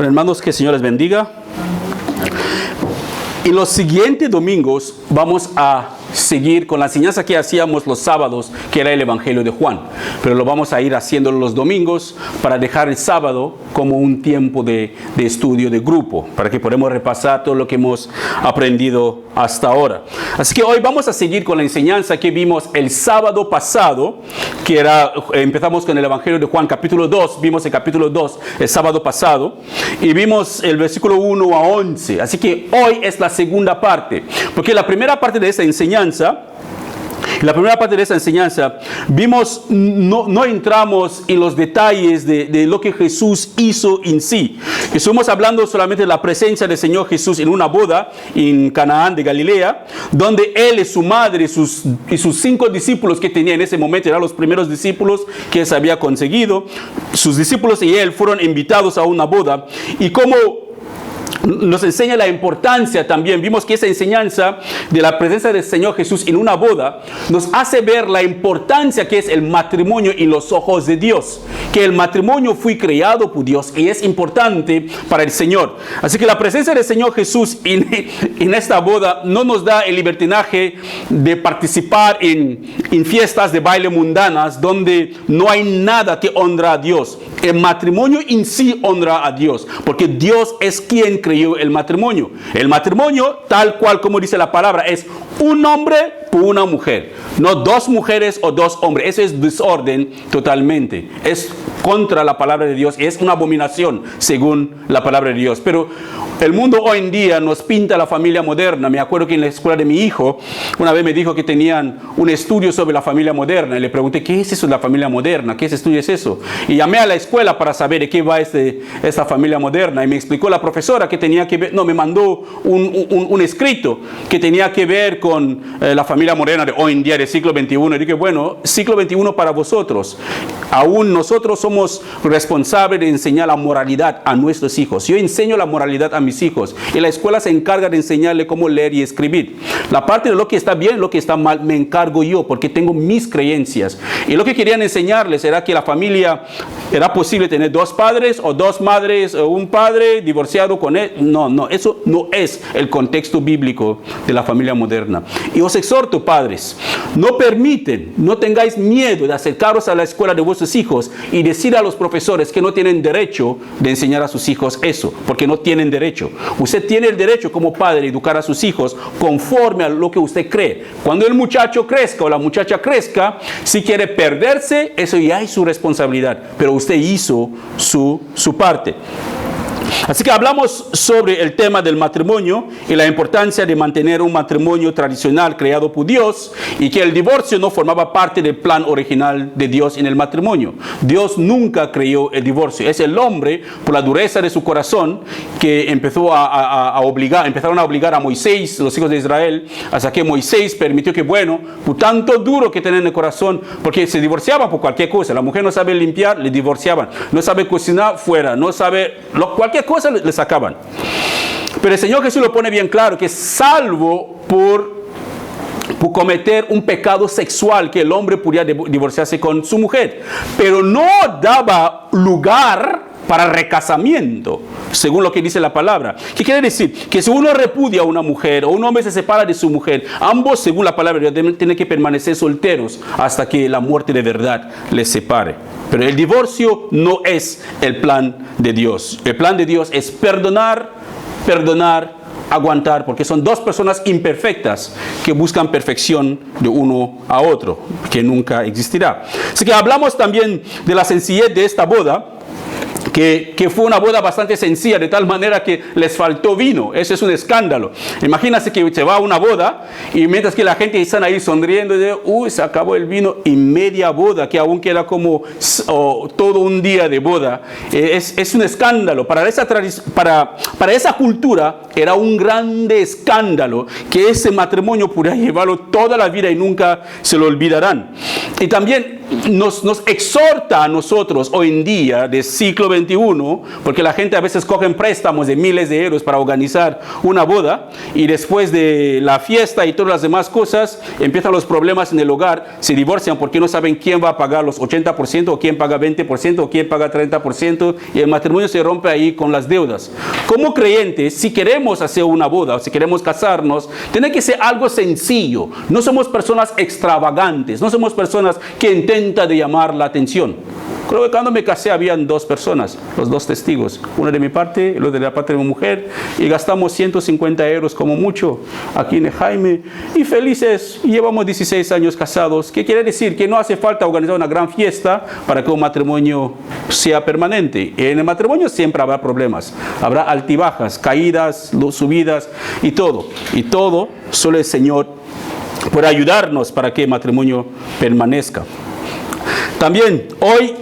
Hermanos, que el Señor les bendiga. En los siguientes domingos vamos a seguir con la enseñanza que hacíamos los sábados, que era el Evangelio de Juan. Pero lo vamos a ir haciendo los domingos para dejar el sábado como un tiempo de estudio de grupo, para que podamos repasar todo lo que hemos aprendido hasta ahora. Así que hoy vamos a seguir con la enseñanza que vimos el sábado pasado, que era, empezamos con el Evangelio de Juan, capítulo 2, vimos el capítulo 2 el sábado pasado, y vimos el versículo 1 a 11. Así que hoy es la segunda parte, porque la primera parte de esta enseñanza, vimos, no entramos en los detalles de lo que Jesús hizo en sí. Estuvimos hablando solamente de la presencia del Señor Jesús en una boda en Canaán de Galilea, donde Él y su madre y sus 5 discípulos que tenía en ese momento, eran los primeros discípulos que Él se había conseguido. Sus discípulos y Él fueron invitados a una boda, y como nos enseña la importancia también. Vimos que esa enseñanza de la presencia del Señor Jesús en una boda nos hace ver la importancia que es el matrimonio en los ojos de Dios. Que el matrimonio fue creado por Dios y es importante para el Señor. Así que la presencia del Señor Jesús en esta boda no nos da el libertinaje de participar en fiestas de baile mundanas donde no hay nada que honra a Dios. El matrimonio en sí honra a Dios, porque Dios es quien creó el matrimonio. El matrimonio, tal cual como dice la palabra, es un hombre por una mujer, no 2 mujeres o 2 hombres. Eso es desorden totalmente. Es contra la palabra de Dios, es una abominación según la palabra de Dios. Pero el mundo hoy en día nos pinta la familia moderna. Me acuerdo que en la escuela de mi hijo, una vez me dijo que tenían un estudio sobre la familia moderna. Y le pregunté, ¿qué es eso de la familia moderna? ¿Qué estudio es eso? Y llamé a la escuela para saber de qué va esta familia moderna. Y me explicó la profesora que tenía que ver, me mandó un escrito que tenía que ver con la familia moderna de hoy en día, del siglo XXI. Y dije, bueno, siglo XXI para vosotros. Aún nosotros somos responsables de enseñar la moralidad a nuestros hijos. Yo enseño la moralidad a mis hijos, y la escuela se encarga de enseñarle cómo leer y escribir. La parte de lo que está bien, lo que está mal, me encargo yo, porque tengo mis creencias. Y lo que querían enseñarles era que la familia era posible tener 2 padres o 2 madres, o un padre divorciado con él. No, eso no es el contexto bíblico de la familia moderna. Y os exhorto, padres, no tengáis miedo de acercaros a la escuela de vuestros hijos y decir a los profesores que no tienen derecho de enseñar a sus hijos eso, porque no tienen derecho. Usted tiene el derecho como padre de educar a sus hijos conforme a lo que usted cree. Cuando el muchacho crezca o la muchacha crezca, si quiere perderse, eso ya es su responsabilidad, pero usted hizo su parte. Así que hablamos sobre el tema del matrimonio y la importancia de mantener un matrimonio tradicional creado por Dios, y que el divorcio no formaba parte del plan original de Dios en el matrimonio. Dios nunca creó el divorcio. Es el hombre, por la dureza de su corazón, que empezaron a obligar a Moisés, los hijos de Israel, hasta que Moisés permitió que, bueno, por tanto duro que tenían en el corazón, porque se divorciaban por cualquier cosa. La mujer no sabe limpiar, le divorciaban. No sabe cocinar, fuera. No sabe cualquier cosa, le sacaban. Pero el Señor Jesús lo pone bien claro, que salvo por cometer un pecado sexual, que el hombre pudiera divorciarse con su mujer, pero no daba lugar para recasamiento, según lo que dice la palabra. ¿Qué quiere decir? Que si uno repudia a una mujer o un hombre se separa de su mujer, ambos, según la palabra, tienen que permanecer solteros hasta que la muerte de verdad les separe. Pero el divorcio no es el plan de Dios. El plan de Dios es perdonar, aguantar, porque son 2 personas imperfectas que buscan perfección de uno a otro, que nunca existirá. Así que hablamos también de la sencillez de esta boda, que fue una boda bastante sencilla, de tal manera que les faltó vino. Eso es un escándalo. Imagínense que se va a una boda y mientras que la gente está ahí sonriendo, se acabó el vino, y media boda, que aún queda como todo un día de boda. Es un escándalo. Para esa cultura era un grande escándalo que ese matrimonio pudiera llevarlo toda la vida y nunca se lo olvidarán. Y también nos exhorta a nosotros hoy en día, del siglo XXI, porque la gente a veces cogen préstamos de miles de euros para organizar una boda, y después de la fiesta y todas las demás cosas, empiezan los problemas en el hogar, se divorcian porque no saben quién va a pagar los 80%, o quién paga 20%, o quién paga 30%, y el matrimonio se rompe ahí con las deudas. Como creyentes, si queremos hacer una boda, o si queremos casarnos, tiene que ser algo sencillo. No somos personas extravagantes, no somos personas que intentan de llamar la atención. Creo que cuando me casé habían dos personas, los dos testigos, uno de mi parte y el otro de la parte de mi mujer, y gastamos 150 euros como mucho aquí en Jaime, y felices, y llevamos 16 años casados, que quiere decir que no hace falta organizar una gran fiesta para que un matrimonio sea permanente. En el matrimonio siempre habrá problemas, habrá altibajas, caídas, subidas y todo solo el Señor puede ayudarnos para que el matrimonio permanezca. También hoy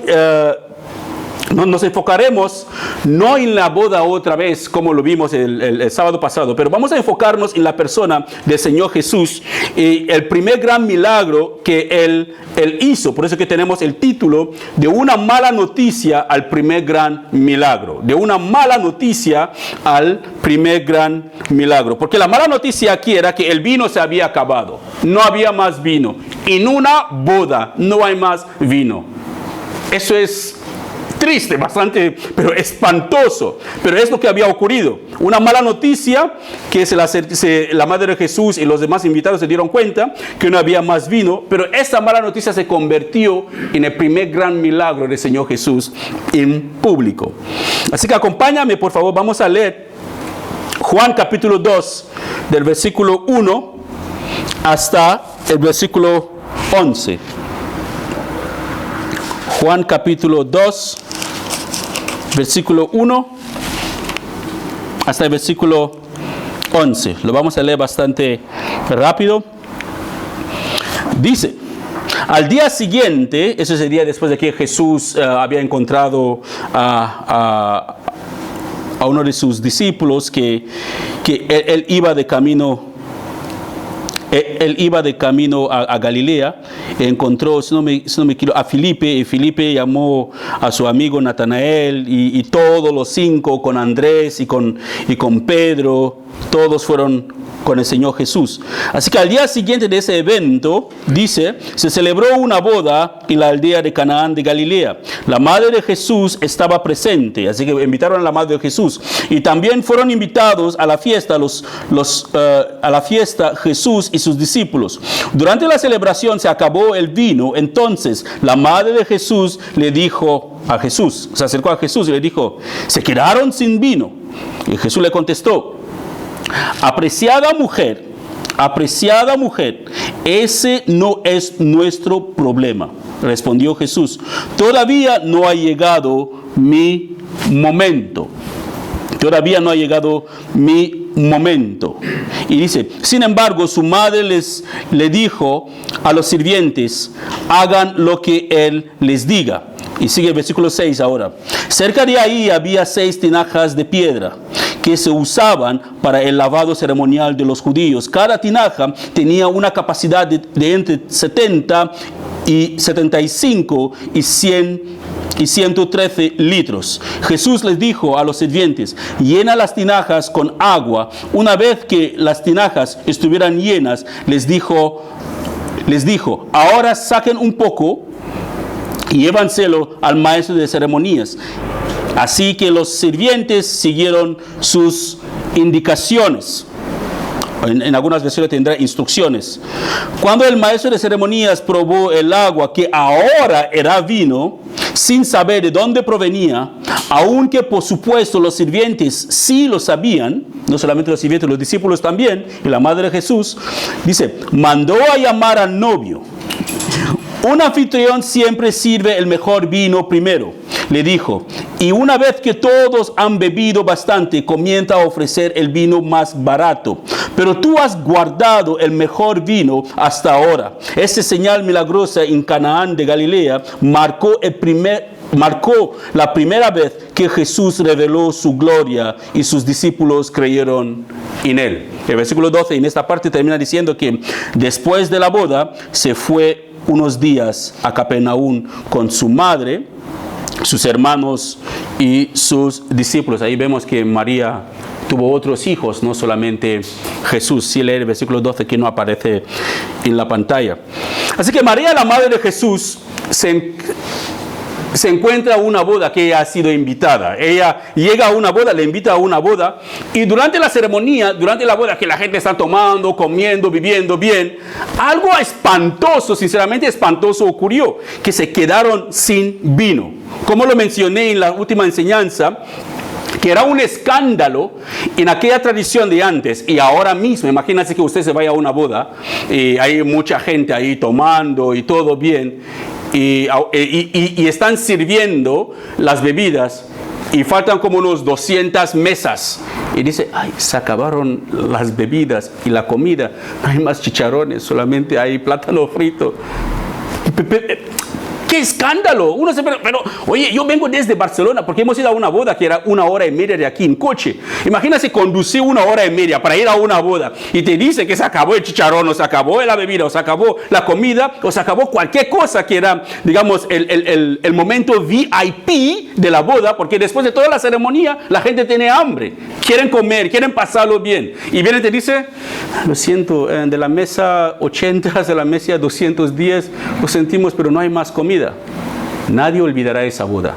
nos enfocaremos no en la boda otra vez como lo vimos el sábado pasado, pero vamos a enfocarnos en la persona del Señor Jesús y el primer gran milagro que Él hizo. Por eso que tenemos el título de una mala noticia al primer gran milagro. De una mala noticia al primer gran milagro. Porque la mala noticia aquí era que el vino se había acabado. No había más vino. En una boda no hay más vino. Eso es triste, bastante, pero espantoso. Pero es lo que había ocurrido. Una mala noticia que la madre de Jesús y los demás invitados se dieron cuenta que no había más vino, pero esta mala noticia se convirtió en el primer gran milagro del Señor Jesús en público. Así que acompáñame, por favor, vamos a leer Juan capítulo 2, del versículo 1 hasta el versículo 11. Juan capítulo 2, versículo 1 hasta el versículo 11. Lo vamos a leer bastante rápido. Dice: al día siguiente, ese es el día después de que Jesús había encontrado a uno de sus discípulos que él iba de camino. Él iba de camino a Galilea, encontró, si no me equivoco, a Felipe, y Felipe llamó a su amigo Natanael, y todos los cinco, con Andrés y con Pedro, todos fueron con el Señor Jesús. Así que al día siguiente de ese evento, dice, se celebró una boda en la aldea de Canaán de Galilea. La madre de Jesús estaba presente, así que invitaron a la madre de Jesús. Y también fueron invitados a la fiesta, a la fiesta Jesús y sus discípulos. Durante la celebración se acabó el vino, entonces la madre de Jesús le dijo a Jesús, se acercó a Jesús y le dijo: ¿se quedaron sin vino? Y Jesús le contestó: apreciada mujer, ese no es nuestro problema. Respondió Jesús: todavía no ha llegado mi momento. Todavía no ha llegado mi momento. Y dice: sin embargo, su madre le dijo a los sirvientes: hagan lo que él les diga. Y sigue el versículo 6 ahora. Cerca de ahí había 6 tinajas de piedra que se usaban para el lavado ceremonial de los judíos. Cada tinaja tenía una capacidad de entre 70 y 75 y 113 litros. Jesús les dijo a los sirvientes: llena las tinajas con agua. Una vez que las tinajas estuvieran llenas, les dijo: ahora saquen un poco y llévanselo al maestro de ceremonias. Así que los sirvientes siguieron sus indicaciones. En algunas versiones tendrá instrucciones. Cuando el maestro de ceremonias probó el agua que ahora era vino, sin saber de dónde provenía, aunque por supuesto los sirvientes sí lo sabían, no solamente los sirvientes, los discípulos también, y la madre de Jesús, dice, mandó a llamar al novio. Un anfitrión siempre sirve el mejor vino primero, le dijo, y una vez que todos han bebido bastante, comienza a ofrecer el vino más barato. Pero tú has guardado el mejor vino hasta ahora. Esta señal milagrosa en Canaán de Galilea marcó la primera vez que Jesús reveló su gloria y sus discípulos creyeron en él. El versículo 12 en esta parte termina diciendo que después de la boda se fue unos días a Capernaum con su madre, sus hermanos y sus discípulos. Ahí vemos que María tuvo otros hijos, no solamente Jesús. Si lee el versículo 12 que no aparece en la pantalla. Así que María, la madre de Jesús, se encuentra a una boda que ella ha sido invitada. Ella llega a una boda, le invita a una boda, y durante la ceremonia, durante la boda que la gente está tomando, comiendo, viviendo bien, algo espantoso, sinceramente espantoso ocurrió, que se quedaron sin vino. Como lo mencioné en la última enseñanza, que era un escándalo en aquella tradición de antes y ahora mismo. Imagínense que usted se vaya a una boda y hay mucha gente ahí tomando y todo bien, y están sirviendo las bebidas y faltan como unos 200 mesas y dice, ay, se acabaron las bebidas y la comida, no hay más chicharrones, solamente hay plátano frito. ¡Qué escándalo! Uno se pero oye, yo vengo desde Barcelona porque hemos ido a una boda que era 1 hora y media de aquí en coche. Imagínate conducir 1 hora y media para ir a una boda y te dice que se acabó el chicharrón, o se acabó la bebida, o se acabó la comida, o se acabó cualquier cosa que era, digamos, el momento VIP de la boda, porque después de toda la ceremonia la gente tiene hambre, quieren comer, quieren pasarlo bien. Y viene y te dice, lo siento, de la mesa 80 de la mesa 210 lo sentimos, pero no hay más comida. Nadie olvidará esa boda.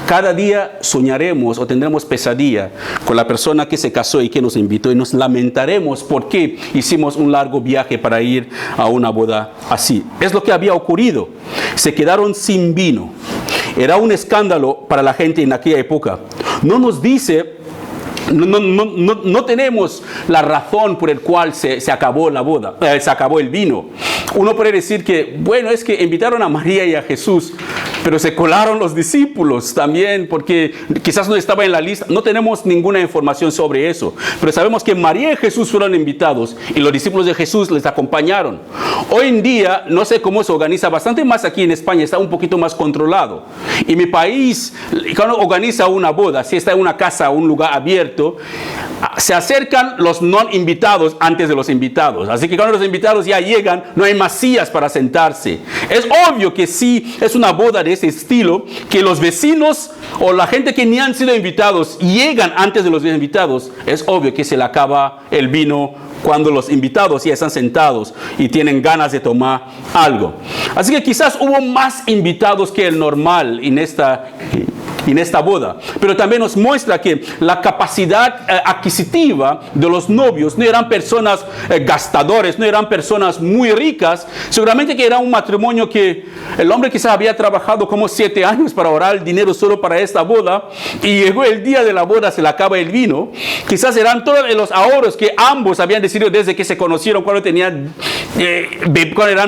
Cada día soñaremos o tendremos pesadilla con la persona que se casó y que nos invitó, y nos lamentaremos porque hicimos un largo viaje para ir a una boda así. Es lo que había ocurrido. Se quedaron sin vino. Era un escándalo para la gente en aquella época. No nos dice, no tenemos la razón por el cual se acabó la boda, se acabó el vino. Uno puede decir que, bueno, es que invitaron a María y a Jesús, pero se colaron los discípulos también, porque quizás no estaba en la lista. No tenemos ninguna información sobre eso, pero sabemos que María y Jesús fueron invitados y los discípulos de Jesús les acompañaron. Hoy en día, no sé cómo se organiza, bastante más aquí en España, está un poquito más controlado. Y mi país, cuando organiza una boda, si está en una casa, un lugar abierto, se acercan los no invitados antes de los invitados. Así que cuando los invitados ya llegan, no hay más sillas para sentarse. Es obvio que si es una boda de ese estilo, que los vecinos o la gente que ni han sido invitados llegan antes de los invitados, es obvio que se le acaba el vino cuando los invitados ya están sentados y tienen ganas de tomar algo. Así que quizás hubo más invitados que el normal en esta boda, pero también nos muestra que la capacidad adquisitiva de los novios no eran personas gastadores, no eran personas muy ricas. Seguramente que era un matrimonio que el hombre quizás había trabajado como 7 años para ahorrar dinero solo para esta boda, y llegó el día de la boda, se le acaba el vino. Quizás eran todos los ahorros que ambos habían decidido desde que se conocieron, cuando eran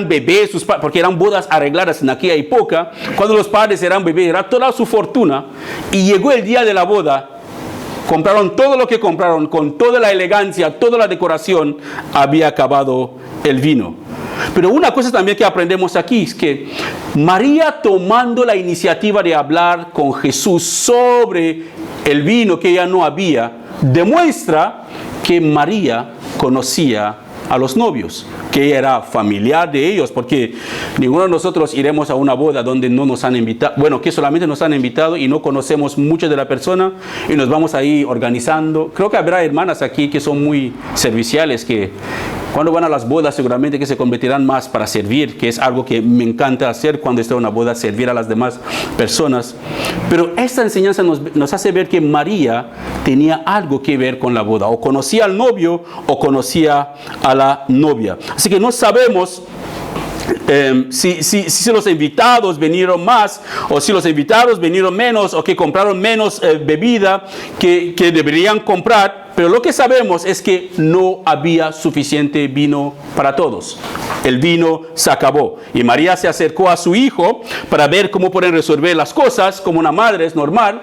bebés, porque eran bodas arregladas en aquella época, cuando los padres eran bebés, era toda su fortuna. Y llegó el día de la boda, compraron todo lo que compraron, con toda la elegancia, toda la decoración, había acabado el vino. Pero una cosa también que aprendemos aquí es que María, tomando la iniciativa de hablar con Jesús sobre el vino que ya no había, demuestra que María conocía a los novios, que ella era familiar de ellos, porque ninguno de nosotros iremos a una boda donde no nos han invitado, bueno, que solamente nos han invitado y no conocemos mucho de la persona y nos vamos ahí organizando. Creo que habrá hermanas aquí que son muy serviciales, que cuando van a las bodas seguramente que se convertirán más para servir, que es algo que me encanta hacer cuando estoy en una boda, servir a las demás personas. Pero esta enseñanza nos hace ver que María tenía algo que ver con la boda, o conocía al novio o conocía a la novia. Así que no sabemos si los invitados vinieron más, o si los invitados vinieron menos, o que compraron menos bebida que deberían comprar. Pero lo que sabemos es que no había suficiente vino para todos. El vino se acabó. Y María se acercó a su hijo para ver cómo pueden resolver las cosas, como una madre es normal.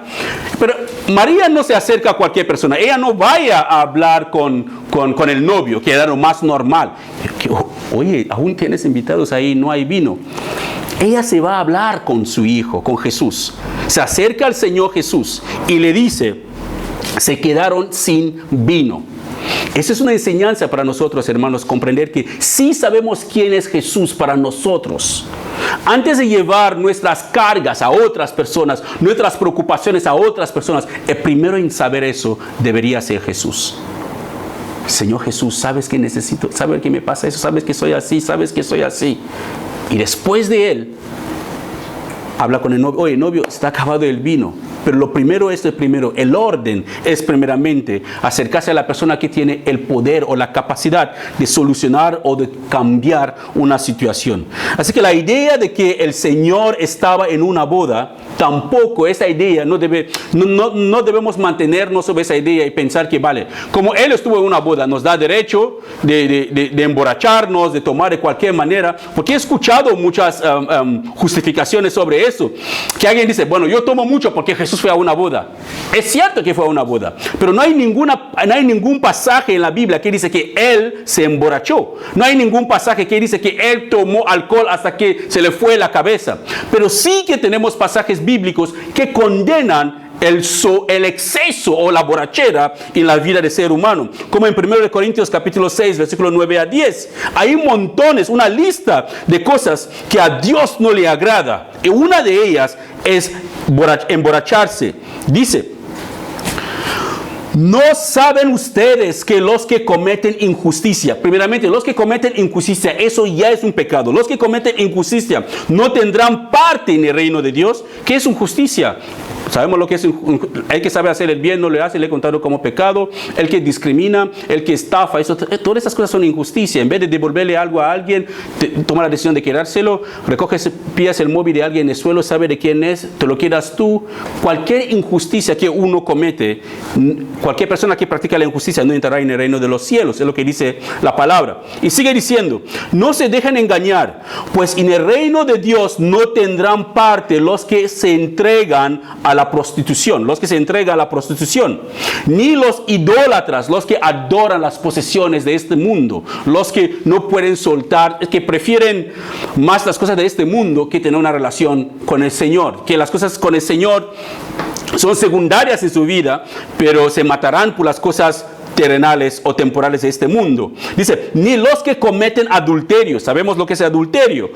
Pero María no se acerca a cualquier persona. Ella no vaya a hablar con el novio, que era lo más normal. Oye, aún tienes invitados ahí, no hay vino. Ella se va a hablar con su hijo, con Jesús. Se acerca al Señor Jesús y le dice, se quedaron sin vino. Esa es una enseñanza para nosotros, hermanos, comprender que sí sabemos quién es Jesús para nosotros. Antes de llevar nuestras cargas a otras personas, nuestras preocupaciones a otras personas, el primero en saber eso debería ser Jesús. Señor Jesús, ¿sabes que necesito? ¿Sabes que me pasa eso? ¿Sabes que soy así? ¿Sabes que soy así? Y después de él, habla con el novio. Oye, novio, está acabado el vino. Pero lo primero es el orden es primeramente acercarse a la persona que tiene el poder o la capacidad de solucionar o de cambiar una situación. Así que la idea de que el Señor estaba en una boda, tampoco esa idea no debemos mantenernos sobre esa idea y pensar que vale, como Él estuvo en una boda, nos da derecho de emborracharnos, de tomar de cualquier manera, porque he escuchado muchas justificaciones sobre eso, que alguien dice, bueno, yo tomo mucho porque Jesús fue a una boda. Es cierto que fue a una boda, pero no hay ningún pasaje en la Biblia que dice que Él se emborrachó. No hay ningún pasaje que dice que Él tomó alcohol hasta que se le fue la cabeza. Pero sí que tenemos pasajes bíblicos que condenan el exceso o la borrachera en la vida del ser humano, como en 1 Corintios capítulo 6 versículo 9 a 10. Hay montones, una lista de cosas que a Dios no le agrada, y una de ellas es emborracharse. Dice: ¿no saben ustedes que los que cometen injusticia, primeramente los que cometen injusticia, eso ya es un pecado, los que cometen injusticia no tendrán parte en el reino de Dios? ¿Qué es injusticia? Sabemos lo que es el que sabe hacer el bien no le hace, le he contado como pecado. El que discrimina, el que estafa, todas esas cosas son injusticia. En vez de devolverle algo a alguien, toma la decisión de quedárselo, recoges, pillas el móvil de alguien en el suelo, sabe de quién es, te lo quedas tú. Cualquier injusticia que uno comete, cualquier persona que practica la injusticia no entrará en el reino de los cielos, es lo que dice la palabra. Y sigue diciendo: no se dejen engañar, pues en el reino de Dios no tendrán parte los que se entregan a la prostitución, ni los idólatras, los que adoran las posesiones de este mundo, los que no pueden soltar, que prefieren más las cosas de este mundo que tener una relación con el Señor, que las cosas con el Señor son secundarias en su vida, pero se matarán por las cosas terrenales o temporales de este mundo. Dice: ni los que cometen adulterio, sabemos lo que es adulterio,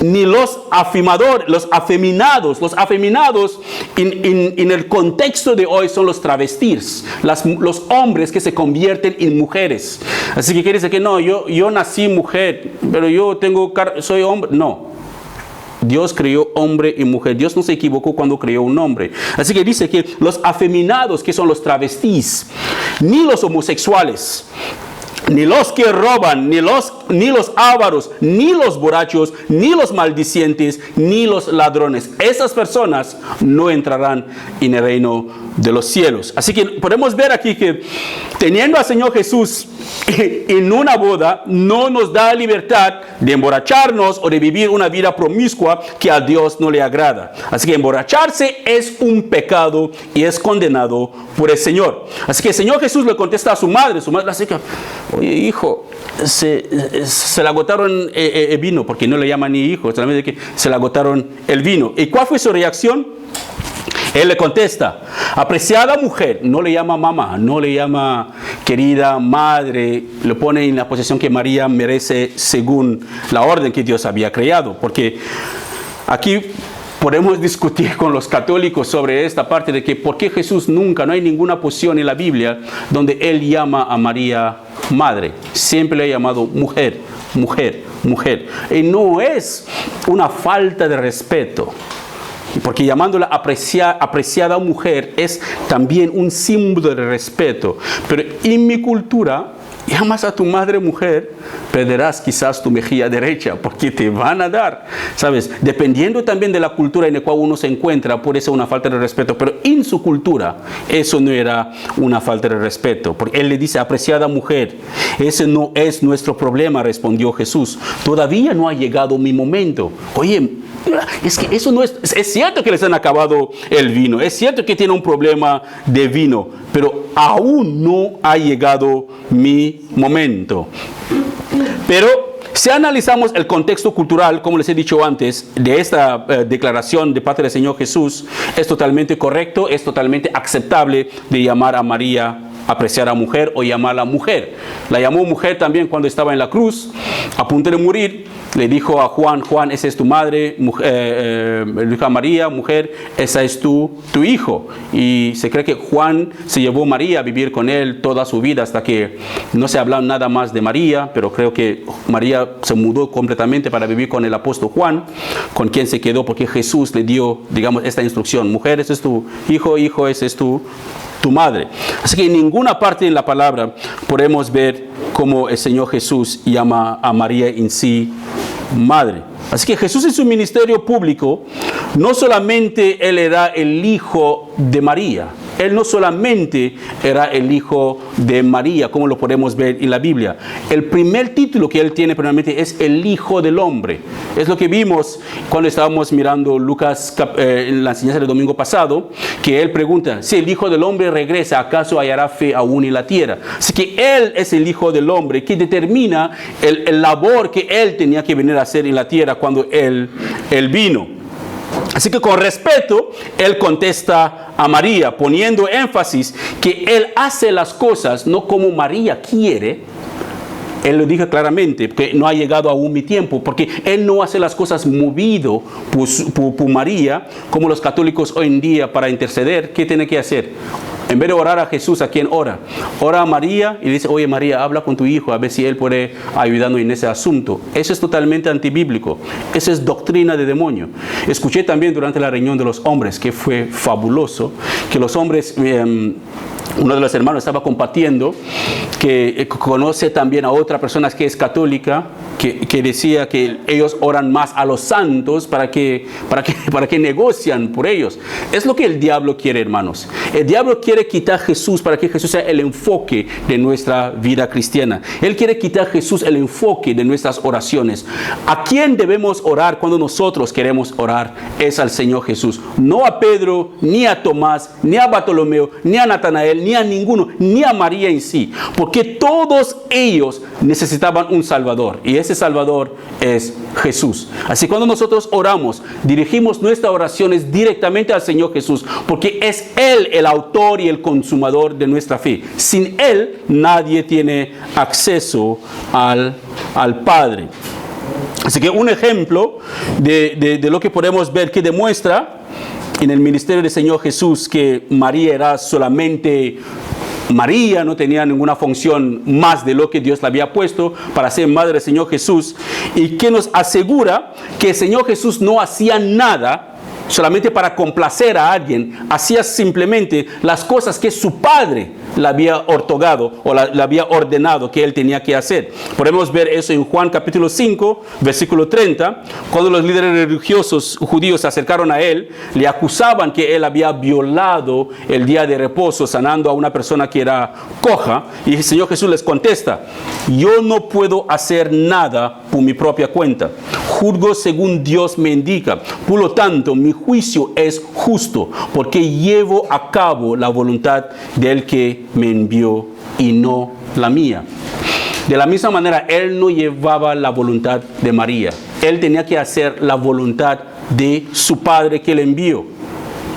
ni los afeminados. Los afeminados en el contexto de hoy son los travestis, los hombres que se convierten en mujeres. Así que quiere decir que no, yo nací mujer, pero soy hombre. No. Dios creó hombre y mujer. Dios no se equivocó cuando creó un hombre. Así que dice que los afeminados, que son los travestis, ni los homosexuales, ni los que roban, ni los ávaros, ni los borrachos, ni los maldicientes, ni los ladrones. Esas personas no entrarán en el reino de los cielos. Así que podemos ver aquí que teniendo al Señor Jesús en una boda, no nos da libertad de emborracharnos o de vivir una vida promiscua que a Dios no le agrada. Así que emborracharse es un pecado y es condenado por el Señor. Así que el Señor Jesús le contesta a su madre así que: oye, hijo, se le agotaron el vino, porque no le llaman ni hijo, solamente que se le agotaron el vino. ¿Y cuál fue su reacción? Él le contesta: apreciada mujer, no le llama mamá, no le llama querida madre, lo pone en la posición que María merece según la orden que Dios había creado. Porque aquí podemos discutir con los católicos sobre esta parte de que por qué Jesús no hay ninguna posición en la Biblia donde Él llama a María madre. Siempre le ha llamado mujer, mujer, mujer. Y no es una falta de respeto, porque llamándola apreciada mujer es también un símbolo de respeto. Pero en mi cultura, llamas a tu madre mujer, perderás quizás tu mejilla derecha, porque te van a dar, ¿sabes? Dependiendo también de la cultura en la cual uno se encuentra, puede ser una falta de respeto, pero en su cultura eso no era una falta de respeto, porque Él le dice: apreciada mujer. Ese no es nuestro problema, respondió Jesús. Todavía no ha llegado mi momento. Oye, es que eso no es cierto que les han acabado el vino, es cierto que tiene un problema de vino, pero aún no ha llegado mi momento. Pero Si analizamos el contexto cultural, como les he dicho antes, de esta declaración de parte del Señor Jesús, es totalmente correcto, es totalmente aceptable de llamar a María, apreciar a mujer o llamarla mujer. La llamó mujer también cuando estaba en la cruz, a punto de morir. Le dijo a Juan, Juan, esa es tu madre, le dijo a María, mujer, esa es tu hijo. Y se cree que Juan se llevó a María a vivir con él toda su vida hasta que no se hablaba nada más de María, pero creo que María se mudó completamente para vivir con el apóstol Juan, con quien se quedó porque Jesús le dio, digamos, esta instrucción: mujer, ese es tu hijo, hijo, ese es tu madre. Así que en ninguna parte en la palabra podemos ver cómo el Señor Jesús llama a María en sí madre. Así que Jesús en su ministerio público, no solamente Él era el hijo de María, Él no solamente era el hijo de María, como lo podemos ver en la Biblia. El primer título que Él tiene primeramente es el Hijo del Hombre. Es lo que vimos cuando estábamos mirando Lucas en la enseñanza del domingo pasado, que Él pregunta: si el Hijo del Hombre regresa, ¿acaso hallará fe aún en la tierra? Así que Él es el Hijo del Hombre que determina el labor que Él tenía que venir a hacer en la tierra cuando Él vino. Así que con respeto, Él contesta a María, poniendo énfasis que Él hace las cosas no como María quiere. Él lo dijo claramente, que no ha llegado aún mi tiempo, porque Él no hace las cosas movido por María, como los católicos hoy en día para interceder. ¿Qué tiene que hacer? En vez de orar a Jesús, ¿a quién ora? Ora a María y dice: oye María, habla con tu hijo a ver si él puede ayudarnos en ese asunto. Eso es totalmente antibíblico. Esa es doctrina de demonio. Escuché también durante la reunión de los hombres, que fue fabuloso, que los hombres... uno de los hermanos estaba compartiendo que conoce también a otra persona que es católica, que decía que ellos oran más a los santos para que negocian por ellos. Es lo que el diablo quiere, hermanos. El diablo quiere quitar a Jesús para que Jesús sea el enfoque de nuestra vida cristiana. Él quiere quitar a Jesús el enfoque de nuestras oraciones. ¿A quién debemos orar cuando nosotros queremos orar? Es al Señor Jesús. No a Pedro, ni a Tomás, ni a Bartolomeo, ni a Natanael, ni a ninguno, ni a María en sí, porque todos ellos necesitaban un Salvador, y ese Salvador es Jesús. Así que cuando nosotros oramos, dirigimos nuestras oraciones directamente al Señor Jesús, porque es Él el autor y el consumador de nuestra fe. Sin Él nadie tiene acceso al Padre. Así que un ejemplo de lo que podemos ver que demuestra en el ministerio del Señor Jesús que María era solamente María, no tenía ninguna función más de lo que Dios le había puesto para ser madre del Señor Jesús, y que nos asegura que el Señor Jesús no hacía nada solamente para complacer a alguien, hacía simplemente las cosas que su Padre le había otorgado o le había ordenado que Él tenía que hacer. Podemos ver eso en Juan capítulo 5, versículo 30, cuando los líderes religiosos judíos se acercaron a Él, le acusaban que Él había violado el día de reposo, sanando a una persona que era coja, y el Señor Jesús les contesta: yo no puedo hacer nada por mi propia cuenta, juzgo según Dios me indica, por lo tanto mi juicio es justo, porque llevo a cabo la voluntad del que me envió y no la mía. De la misma manera, Él no llevaba la voluntad de María. Él tenía que hacer la voluntad de su Padre que le envió.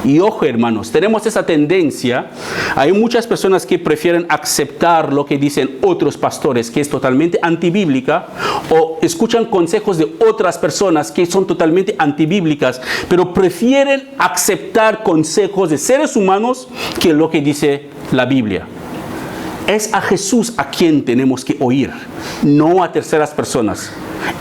Y ojo, hermanos, tenemos esa tendencia. Hay muchas personas que prefieren aceptar lo que dicen otros pastores, que es totalmente antibíblica, o escuchan consejos de otras personas que son totalmente antibíblicas, pero prefieren aceptar consejos de seres humanos que lo que dice la Biblia. Es a Jesús a quien tenemos que oír, no a terceras personas.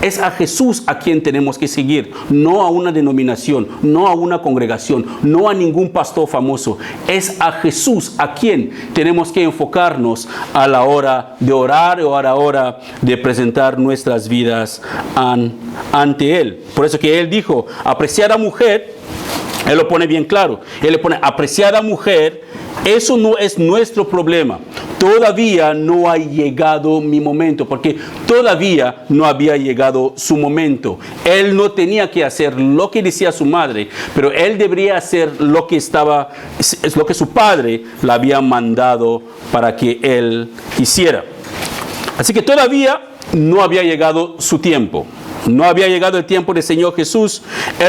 Es a Jesús a quien tenemos que seguir, no a una denominación, no a una congregación, no a ningún pastor famoso. Es a Jesús a quien tenemos que enfocarnos a la hora de orar o a la hora de presentar nuestras vidas ante Él. Por eso que Él dijo: apreciada mujer, Él lo pone bien claro. Él le pone: apreciada mujer, eso no es nuestro problema. Todavía no ha llegado mi momento, porque todavía no había llegado su momento. Él no tenía que hacer lo que decía su madre, pero él debería hacer lo que su padre le había mandado para que él hiciera. Así que todavía no había llegado su tiempo. No había llegado el tiempo del Señor Jesús.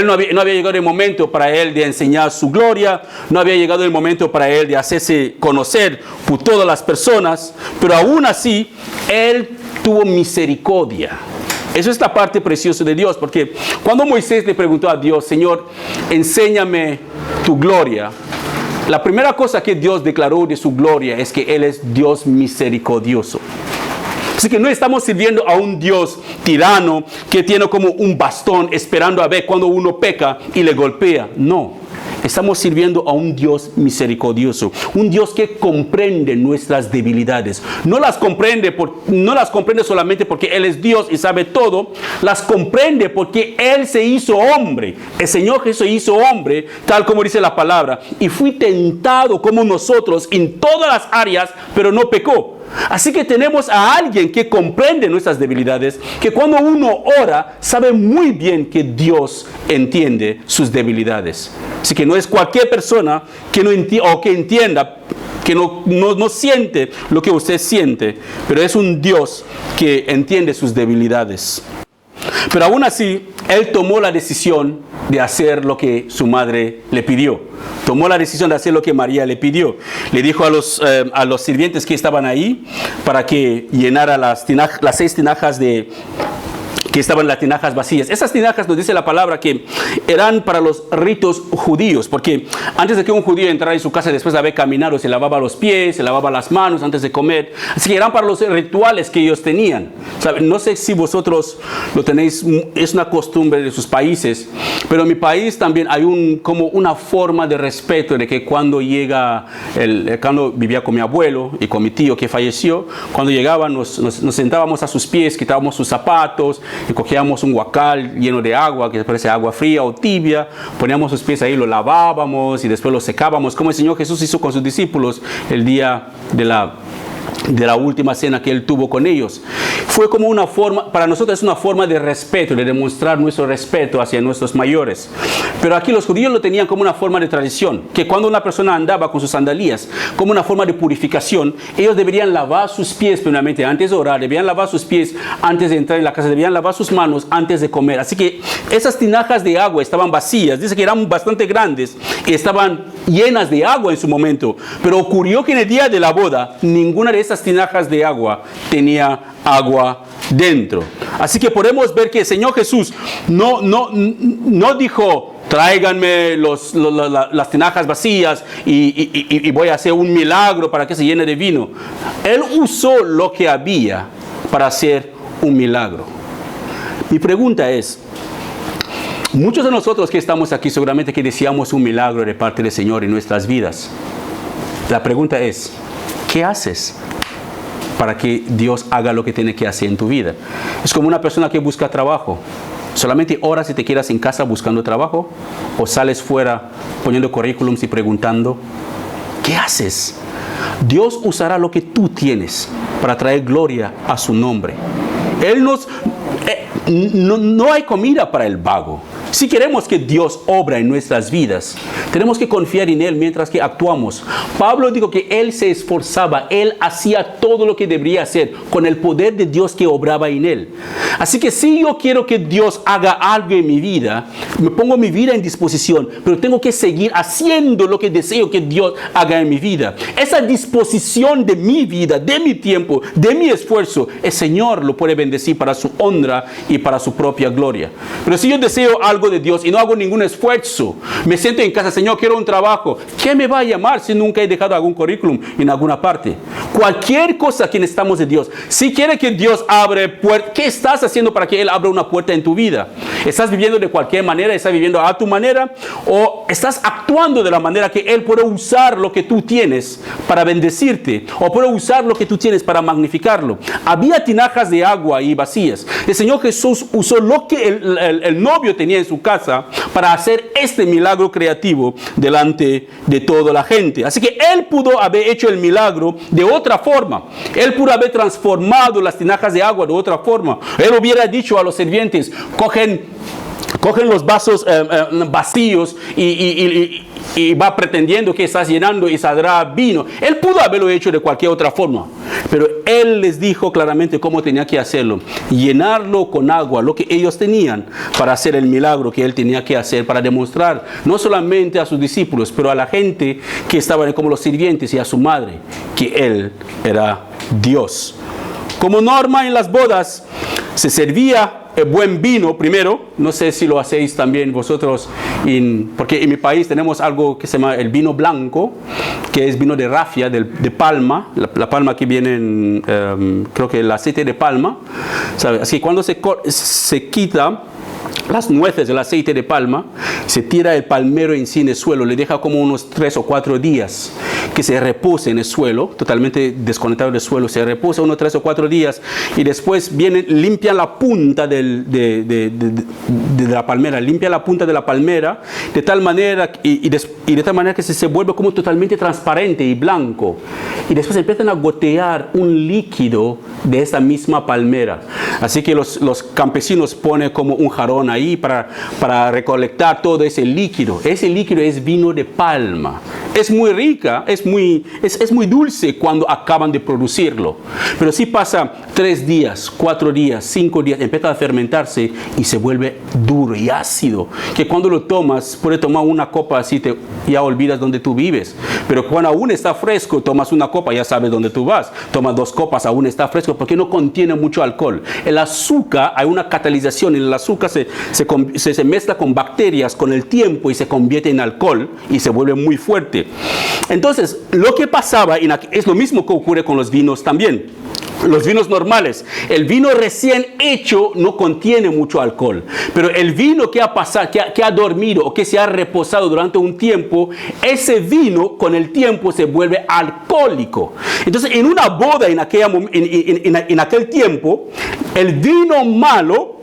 No había llegado el momento para Él de enseñar su gloria. No había llegado el momento para Él de hacerse conocer por todas las personas. Pero aún así, Él tuvo misericordia. Eso es la parte preciosa de Dios. Porque cuando Moisés le preguntó a Dios, Señor, enséñame tu gloria, la primera cosa que Dios declaró de su gloria es que Él es Dios misericordioso. Así que no estamos sirviendo a un Dios tirano que tiene como un bastón esperando a ver cuando uno peca y le golpea. No, estamos sirviendo a un Dios misericordioso, un Dios que comprende nuestras debilidades. No las comprende solamente porque Él es Dios y sabe todo, las comprende porque Él se hizo hombre. El Señor Jesús se hizo hombre, tal como dice la palabra, y fue tentado como nosotros en todas las áreas, pero no pecó. Así que tenemos a alguien que comprende nuestras debilidades, que cuando uno ora, sabe muy bien que Dios entiende sus debilidades. Así que no es cualquier persona que no entienda, que no siente lo que usted siente, pero es un Dios que entiende sus debilidades. Pero aún así, Él tomó la decisión de hacer lo que su madre le pidió. Tomó la decisión de hacer lo que María le pidió. Le dijo a los sirvientes que estaban ahí para que llenara las 6 tinajas que estaban las tinajas vacías. Esas tinajas, nos dice la palabra, que eran para los ritos judíos, porque antes de que un judío entrara en su casa después de haber caminado, se lavaba los pies, se lavaba las manos antes de comer. Así que eran para los rituales que ellos tenían. No sé si vosotros lo tenéis, es una costumbre de sus países, pero en mi país también hay como una forma de respeto de que cuando cuando vivía con mi abuelo y con mi tío que falleció, cuando llegaban nos sentábamos a sus pies, quitábamos sus zapatos, y cogíamos un guacal lleno de agua, que parece agua fría o tibia, poníamos sus pies ahí, lo lavábamos y después lo secábamos, como el Señor Jesús hizo con sus discípulos el día de la última cena que Él tuvo con ellos. Fue como una forma, para nosotros es una forma de respeto, de demostrar nuestro respeto hacia nuestros mayores. Pero aquí los judíos lo tenían como una forma de tradición, que cuando una persona andaba con sus sandalias, como una forma de purificación, ellos deberían lavar sus pies primeramente antes de orar, deberían lavar sus pies antes de entrar en la casa, deberían lavar sus manos antes de comer. Así que esas tinajas de agua estaban vacías, dice que eran bastante grandes y estaban llenas de agua en su momento, pero ocurrió que en el día de la boda, ninguna de esas tinajas de agua tenía agua dentro. Así que podemos ver que el Señor Jesús no dijo, tráiganme las tinajas vacías y voy a hacer un milagro para que se llene de vino. Él usó lo que había para hacer un milagro. Mi pregunta es, muchos de nosotros que estamos aquí seguramente que deseamos un milagro de parte del Señor en nuestras vidas. La pregunta es, ¿qué haces para que Dios haga lo que tiene que hacer en tu vida? Es como una persona que busca trabajo. ¿Solamente oras y te quedas en casa buscando trabajo? ¿O sales fuera poniendo currículums y preguntando? ¿Qué haces? Dios usará lo que tú tienes para traer gloria a su nombre. No hay comida para el vago. Si queremos que Dios obra en nuestras vidas, tenemos que confiar en Él mientras que actuamos. Pablo dijo que Él se esforzaba, Él hacía todo lo que debería hacer con el poder de Dios que obraba en Él. Así que si yo quiero que Dios haga algo en mi vida, me pongo mi vida en disposición, pero tengo que seguir haciendo lo que deseo que Dios haga en mi vida. Esa disposición de mi vida, de mi tiempo, de mi esfuerzo, el Señor lo puede bendecir para su honra y para su propia gloria. Pero si yo deseo algo de Dios y no hago ningún esfuerzo, me siento en casa, Señor, quiero un trabajo, ¿qué me va a llamar si nunca he dejado algún currículum en alguna parte? Cualquier cosa que necesitamos de Dios. Si quiere que Dios abre puertas, ¿qué estás haciendo para que Él abra una puerta en tu vida? ¿Estás viviendo de cualquier manera? ¿Estás viviendo a tu manera? ¿O estás actuando de la manera que Él puede usar lo que tú tienes para bendecirte? ¿O puede usar lo que tú tienes para magnificarlo? Había tinajas de agua ahí vacías. El Señor Jesús usó lo que el novio tenía en su casa para hacer este milagro creativo delante de toda la gente. Así que Él pudo haber hecho el milagro de otra forma. Él pudo haber transformado las tinajas de agua de otra forma. Él hubiera dicho a los sirvientes, cogen los vasos vacíos y y va pretendiendo que estás llenando y saldrá vino. Él pudo haberlo hecho de cualquier otra forma, pero él les dijo claramente cómo tenía que hacerlo. Llenarlo con agua, lo que ellos tenían, para hacer el milagro que él tenía que hacer, para demostrar no solamente a sus discípulos, pero a la gente que estaban como los sirvientes y a su madre, que él era Dios. Como norma en las bodas, se servía el buen vino primero. No sé si lo hacéis también vosotros, porque en mi país tenemos algo que se llama el vino blanco, que es vino de rafia, de palma. La palma que viene en, creo que el aceite de palma, ¿sabe? Así que cuando se quita las nueces del aceite de palma, se tira el palmero en sí en el suelo, le deja como unos 3 o 4 días que se repose en el suelo, totalmente desconectado del suelo, se reposa unos 3 o 4 días y después vienen, limpian la punta de la palmera, limpian la punta de la palmera de tal manera y de tal manera que se vuelve como totalmente transparente y blanco, y después empiezan a gotear un líquido de esa misma palmera. Así que los campesinos ponen como un jarrón ahí para recolectar todo ese líquido. Ese líquido es vino de palma. Es muy rica, es muy dulce cuando acaban de producirlo. Pero si pasa 3 días, 4 días, 5 días, empieza a fermentarse y se vuelve duro y ácido. Que cuando lo tomas, puedes tomar una copa así, ya olvidas dónde tú vives. Pero cuando aún está fresco, tomas una copa, ya sabes dónde tú vas. Tomas 2 copas, aún está fresco, porque no contiene mucho alcohol. El azúcar, hay una catalización, el azúcar se mezcla con bacterias con el tiempo y se convierte en alcohol y se vuelve muy fuerte. Entonces, lo que pasaba es lo mismo que ocurre con los vinos también. Los vinos normales, el vino recién hecho no contiene mucho alcohol, pero el vino que ha pasado, que ha dormido o que se ha reposado durante un tiempo, ese vino con el tiempo se vuelve alcohólico. Entonces, en una boda en aquel tiempo, el vino malo,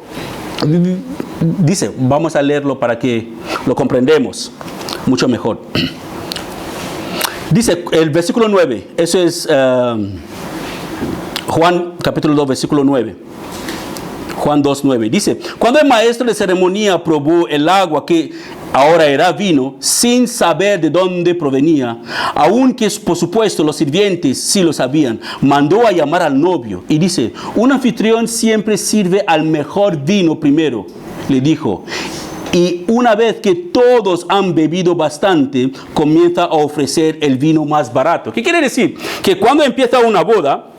dice, vamos a leerlo para que lo comprendamos mucho mejor. Dice el versículo 9, eso es Juan capítulo 2, versículo 9. Juan 2, 9. Dice, cuando el maestro de ceremonia probó el agua que ahora era vino, sin saber de dónde provenía, aunque por supuesto los sirvientes sí lo sabían, mandó a llamar al novio. Y dice, un anfitrión siempre sirve al mejor vino primero, le dijo. Y una vez que todos han bebido bastante, comienza a ofrecer el vino más barato. ¿Qué quiere decir? Que cuando empieza una boda,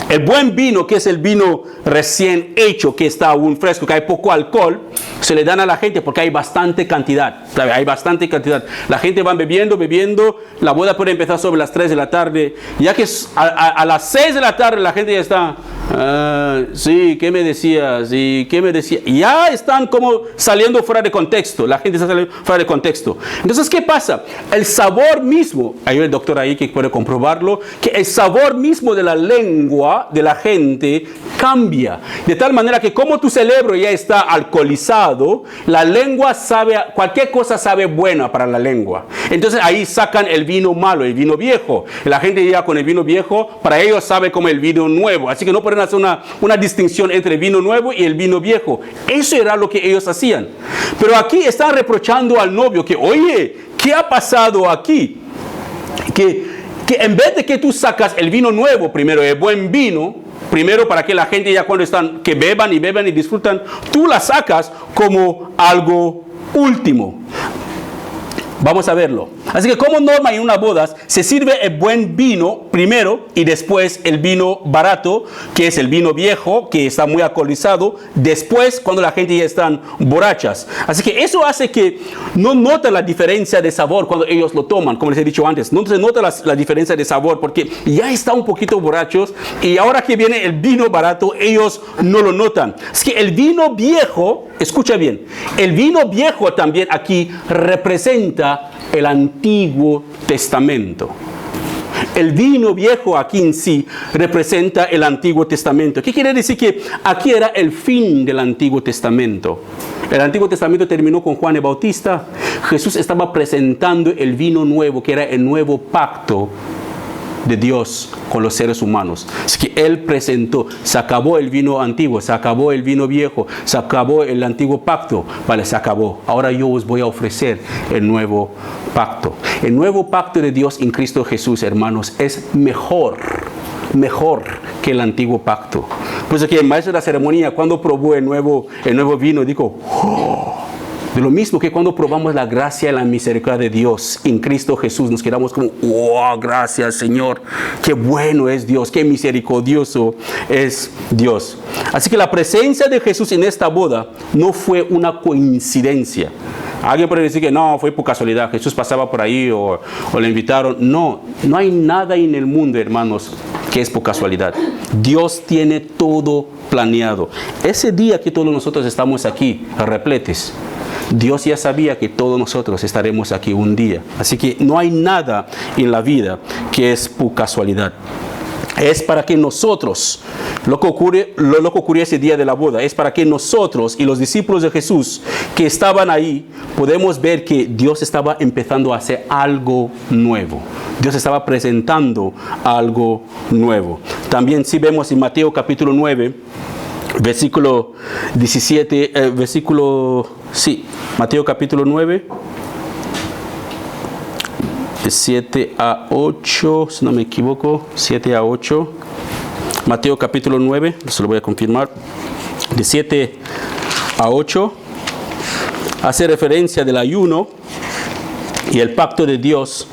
el buen vino, que es el vino recién hecho, que está aún fresco, que hay poco alcohol, se le dan a la gente porque hay bastante cantidad. ¿Sabe? Hay bastante cantidad. La gente va bebiendo. La boda puede empezar sobre las 3 de la tarde. Ya que a las 6 de la tarde la gente ya está... sí, ¿qué me decías? Sí, ¿qué me decía? Ya están como saliendo fuera de contexto. La gente está saliendo fuera de contexto. Entonces, ¿qué pasa? El sabor mismo, hay el doctor ahí que puede comprobarlo, que el sabor mismo de la lengua de la gente cambia. De tal manera que como tu cerebro ya está alcoholizado, la lengua sabe, cualquier cosa sabe buena para la lengua. Entonces ahí sacan el vino malo, el vino viejo. La gente ya con el vino viejo, para ellos sabe como el vino nuevo. Así que no pueden hacer una distinción entre el vino nuevo y el vino viejo. Eso era lo que ellos hacían. Pero aquí están reprochando al novio que, oye, ¿qué ha pasado aquí? Que en vez de que tú sacas el vino nuevo primero, el buen vino, primero para que la gente ya cuando están, que beban y disfrutan, tú la sacas como algo último. Vamos a verlo. Así que como norma en una boda, se sirve el buen vino primero y después el vino barato, que es el vino viejo, que está muy alcoholizado, después cuando la gente ya están borrachas. Así que eso hace que no nota la diferencia de sabor cuando ellos lo toman, como les he dicho antes. No se nota la diferencia de sabor porque ya están un poquito borrachos y ahora que viene el vino barato, ellos no lo notan. Así que el vino viejo, escucha bien, el vino viejo también aquí representa el Antiguo Testamento. El vino viejo aquí en sí representa el Antiguo Testamento. ¿Qué quiere decir? Que aquí era el fin del Antiguo Testamento. El Antiguo Testamento terminó con Juan el Bautista. Jesús estaba presentando el vino nuevo, que era el nuevo pacto de Dios con los seres humanos. Es que Él presentó, se acabó el vino antiguo, se acabó el vino viejo, se acabó el antiguo pacto. Vale, se acabó. Ahora yo os voy a ofrecer el nuevo pacto. El nuevo pacto de Dios en Cristo Jesús, hermanos, es mejor que el antiguo pacto. Pues aquí el maestro de la ceremonia, cuando probó el nuevo vino, dijo, ¡oh! De lo mismo que cuando probamos la gracia y la misericordia de Dios en Cristo Jesús, nos quedamos como, ¡oh, gracias, Señor! ¡Qué bueno es Dios! ¡Qué misericordioso es Dios! Así que la presencia de Jesús en esta boda no fue una coincidencia. Alguien puede decir que no, fue por casualidad, Jesús pasaba por ahí o le invitaron. No hay nada en el mundo, hermanos, que es por casualidad. Dios tiene todo planeado. Ese día que todos nosotros estamos aquí, repletes, Dios ya sabía que todos nosotros estaremos aquí un día. Así que no hay nada en la vida que es por casualidad. Es para que nosotros, lo que ocurrió ese día de la boda, es para que nosotros y los discípulos de Jesús que estaban ahí, podemos ver que Dios estaba empezando a hacer algo nuevo. Dios estaba presentando algo nuevo. También si vemos en Mateo capítulo 9, versículo 17, Mateo capítulo 9, 7 a 8, si no me equivoco, 7 a 8. Mateo capítulo 9, se lo voy a confirmar, de 7 a 8, hace referencia del ayuno y el pacto de Dios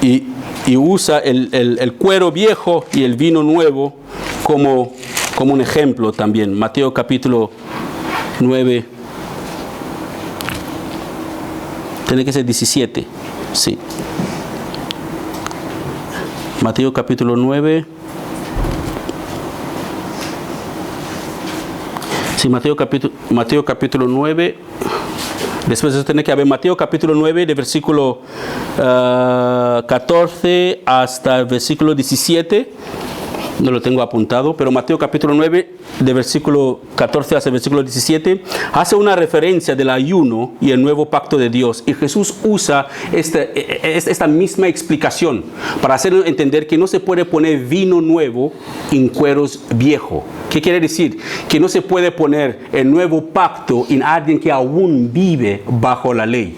y usa el cuero viejo y el vino nuevo como un ejemplo también. Mateo capítulo 9, tiene que ser 17, sí. Mateo capítulo 9. Sí, Mateo capítulo 9. Después de tener que haber Mateo capítulo 9, de versículo 14 hasta el versículo 17. No lo tengo apuntado, pero Mateo capítulo 9, de versículo 14 hasta el versículo 17, hace una referencia del ayuno y el nuevo pacto de Dios. Y Jesús usa esta misma explicación para hacernos entender que no se puede poner vino nuevo en cueros viejos. ¿Qué quiere decir? Que no se puede poner el nuevo pacto en alguien que aún vive bajo la ley.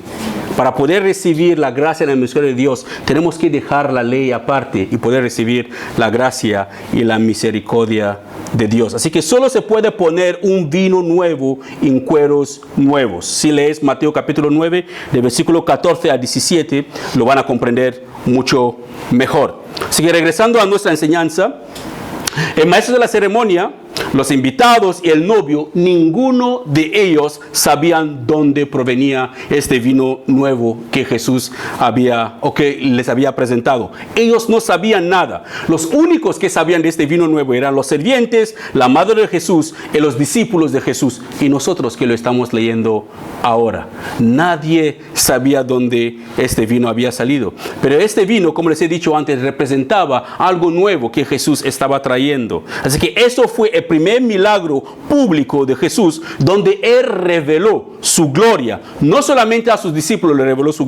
Para poder recibir la gracia y la misericordia de Dios, tenemos que dejar la ley aparte y poder recibir la gracia y la misericordia de Dios. Así que solo se puede poner un vino nuevo en cueros nuevos. Si lees Mateo capítulo 9, de versículo 14 a 17, lo van a comprender mucho mejor. Así que regresando a nuestra enseñanza, el maestro de la ceremonia, los invitados y el novio, ninguno de ellos sabían dónde provenía este vino nuevo que Jesús que les había presentado. Ellos no sabían nada. Los únicos que sabían de este vino nuevo eran los sirvientes, la madre de Jesús y los discípulos de Jesús. Y nosotros que lo estamos leyendo ahora. Nadie sabía dónde este vino había salido. Pero este vino, como les he dicho antes, representaba algo nuevo que Jesús estaba trayendo. Así que eso fue el primer milagro público de Jesús, donde Él reveló su gloria. No solamente a sus discípulos le reveló su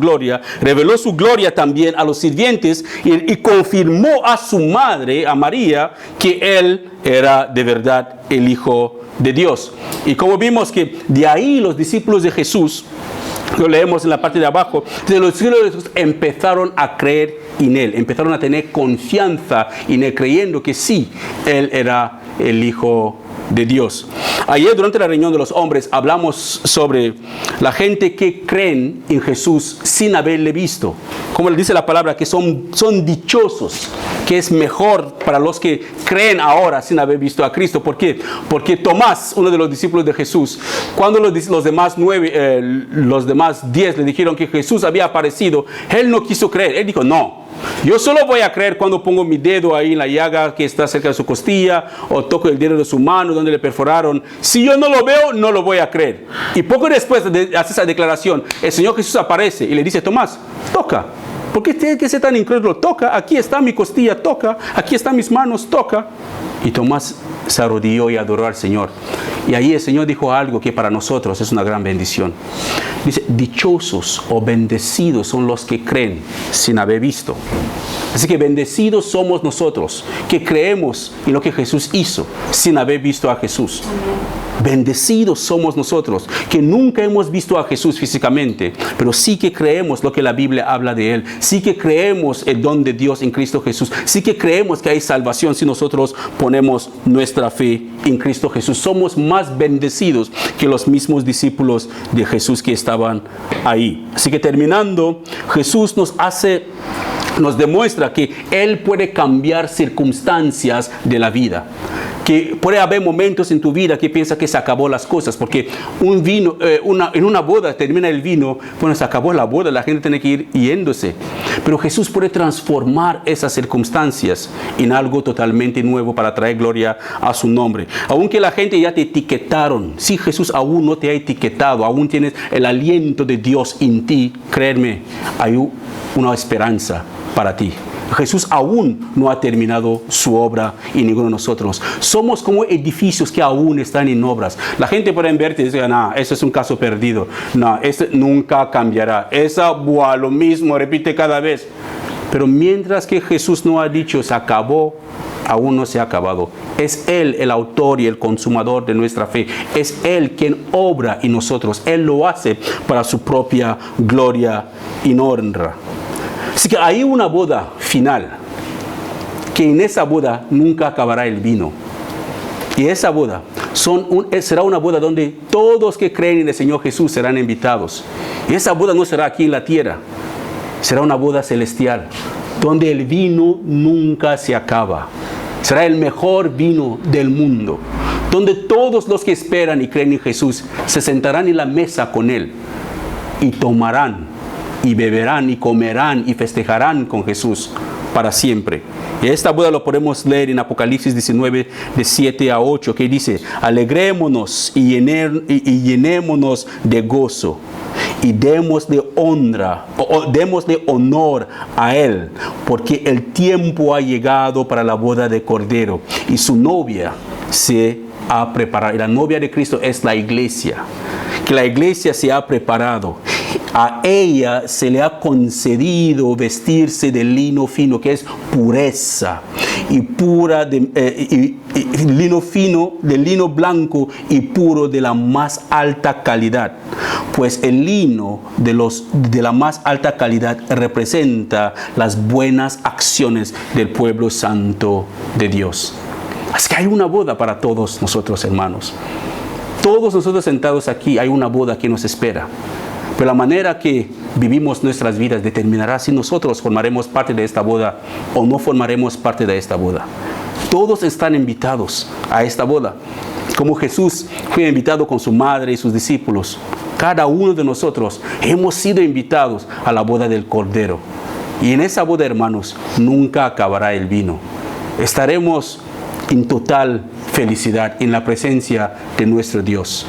gloria también a los sirvientes y confirmó a su madre, a María, que Él era de verdad el Hijo de Dios. Y como vimos que de ahí los discípulos de Jesús, lo leemos en la parte de abajo, los discípulos de Jesús empezaron a creer en Él, empezaron a tener confianza en Él, creyendo que sí, Él era el Hijo de Dios. Ayer durante la reunión de los hombres hablamos sobre la gente que creen en Jesús sin haberle visto. Como le dice la palabra, que son dichosos, que es mejor para los que creen ahora sin haber visto a Cristo. ¿Por qué? Porque Tomás, uno de los discípulos de Jesús, cuando los demás 10 le dijeron que Jesús había aparecido, él no quiso creer. Él dijo, no. Yo solo voy a creer cuando pongo mi dedo ahí en la llaga que está cerca de su costilla o toco el dedo de su mano donde le perforaron. Si yo no lo veo, no lo voy a creer. Y poco después de hacer esa declaración, el Señor Jesús aparece y le dice, Tomás, toca. ¿Por qué tienes que ser tan incrédulo? Toca, aquí está mi costilla, toca. Aquí están mis manos, toca. Y Tomás se arrodilló y adoró al Señor. Y ahí el Señor dijo algo que para nosotros es una gran bendición. Dice, dichosos o bendecidos son los que creen sin haber visto. Así que bendecidos somos nosotros, que creemos en lo que Jesús hizo sin haber visto a Jesús. Bendecidos somos nosotros, que nunca hemos visto a Jesús físicamente, pero sí que creemos lo que la Biblia habla de Él. Sí que creemos el don de Dios en Cristo Jesús. Sí que creemos que hay salvación si nosotros ponemos nuestra fe en Cristo Jesús. Somos más bendecidos que los mismos discípulos de Jesús que estaban ahí. Así que terminando, Jesús nos demuestra que Él puede cambiar circunstancias de la vida. Que puede haber momentos en tu vida que piensas que se acabó las cosas, porque en una boda termina el vino, bueno, se acabó la boda, la gente tiene que ir yéndose. Pero Jesús puede transformar esas circunstancias en algo totalmente nuevo para traer gloria a su nombre. Aunque la gente ya te etiquetaron, si Jesús aún no te ha etiquetado, aún tienes el aliento de Dios en ti, créeme, hay una esperanza para ti. Jesús aún no ha terminado su obra y ninguno de nosotros. Somos como edificios que aún están en obras. La gente puede verte y decir, no, eso es un caso perdido. No, eso nunca cambiará. Lo mismo, repite cada vez. Pero mientras que Jesús no ha dicho, se acabó, aún no se ha acabado. Es Él el autor y el consumador de nuestra fe. Es Él quien obra en nosotros. Él lo hace para su propia gloria y honra. Así que hay una boda final, que en esa boda nunca acabará el vino. Y esa boda será una boda donde todos que creen en el Señor Jesús serán invitados. Y esa boda no será aquí en la tierra, será una boda celestial, donde el vino nunca se acaba. Será el mejor vino del mundo, donde todos los que esperan y creen en Jesús se sentarán en la mesa con Él y tomarán y beberán y comerán y festejarán con Jesús para siempre. Y esta boda lo podemos leer en Apocalipsis 19, de 7 a 8, que dice, alegrémonos y llenémonos de gozo y démosle honor a Él, porque el tiempo ha llegado para la boda de Cordero y su novia se ha preparado. Y la novia de Cristo es la iglesia, que la iglesia se ha preparado. A ella se le ha concedido vestirse de lino fino, que es pureza, y pura lino fino, de lino blanco y puro de la más alta calidad. Pues el lino de la más alta calidad representa las buenas acciones del pueblo santo de Dios. Así que hay una boda para todos nosotros, hermanos. Todos nosotros sentados aquí, hay una boda que nos espera. Pero la manera que vivimos nuestras vidas determinará si nosotros formaremos parte de esta boda o no formaremos parte de esta boda. Todos están invitados a esta boda. Como Jesús fue invitado con su madre y sus discípulos, cada uno de nosotros hemos sido invitados a la boda del Cordero. Y en esa boda, hermanos, nunca acabará el vino. Estaremos en total felicidad en la presencia de nuestro Dios.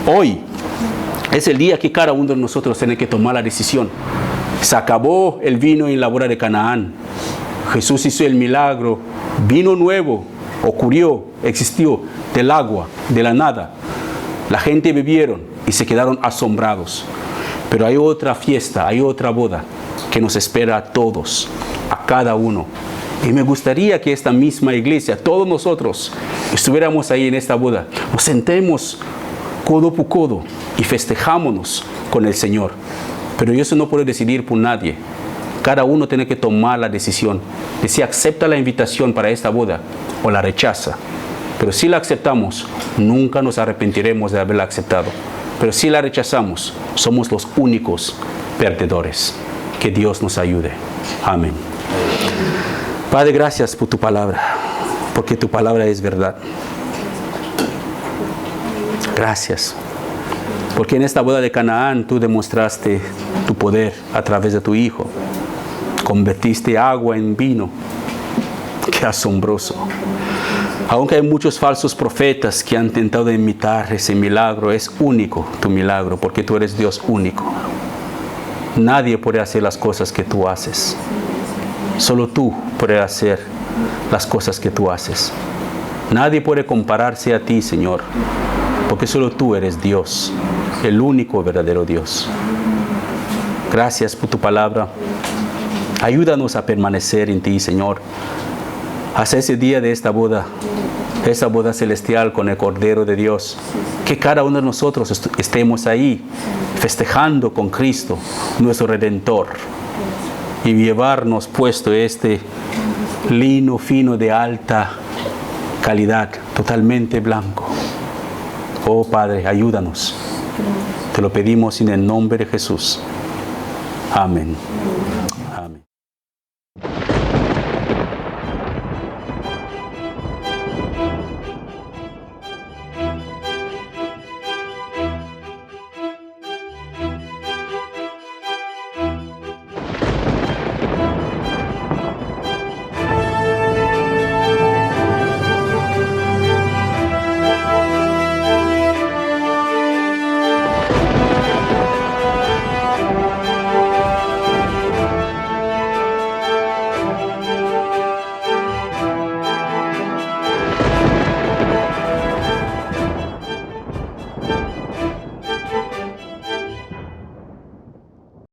Hoy es el día que cada uno de nosotros tiene que tomar la decisión. Se acabó el vino en la boda de Canaán. Jesús hizo el milagro. Vino nuevo ocurrió, existió del agua, de la nada. La gente bebieron y se quedaron asombrados. Pero hay otra fiesta, hay otra boda que nos espera a todos, a cada uno. Y me gustaría que esta misma iglesia, todos nosotros, estuviéramos ahí en esta boda. Nos sentemos codo por codo y festejámonos con el Señor. Pero eso no puedo decidir por nadie. Cada uno tiene que tomar la decisión de si acepta la invitación para esta boda o la rechaza. Pero si la aceptamos, nunca nos arrepentiremos de haberla aceptado. Pero si la rechazamos, somos los únicos perdedores. Que Dios nos ayude. Amén. Padre, gracias por tu palabra, porque tu palabra es verdad. Gracias, porque en esta boda de Canaán tú demostraste tu poder a través de tu Hijo. Convertiste agua en vino. Qué asombroso. Aunque hay muchos falsos profetas que han intentado imitar ese milagro, es único tu milagro, porque tú eres Dios único. Nadie puede hacer las cosas que tú haces. Solo tú puedes hacer las cosas que tú haces. Nadie puede compararse a ti, Señor, porque solo tú eres Dios, el único verdadero Dios. Gracias por tu palabra. Ayúdanos a permanecer en ti, Señor, hasta ese día de esta boda celestial con el Cordero de Dios. Que cada uno de nosotros estemos ahí, festejando con Cristo, nuestro Redentor, y llevarnos puesto este lino fino de alta calidad, totalmente blanco. Oh Padre, ayúdanos. Te lo pedimos en el nombre de Jesús. Amén. Amén.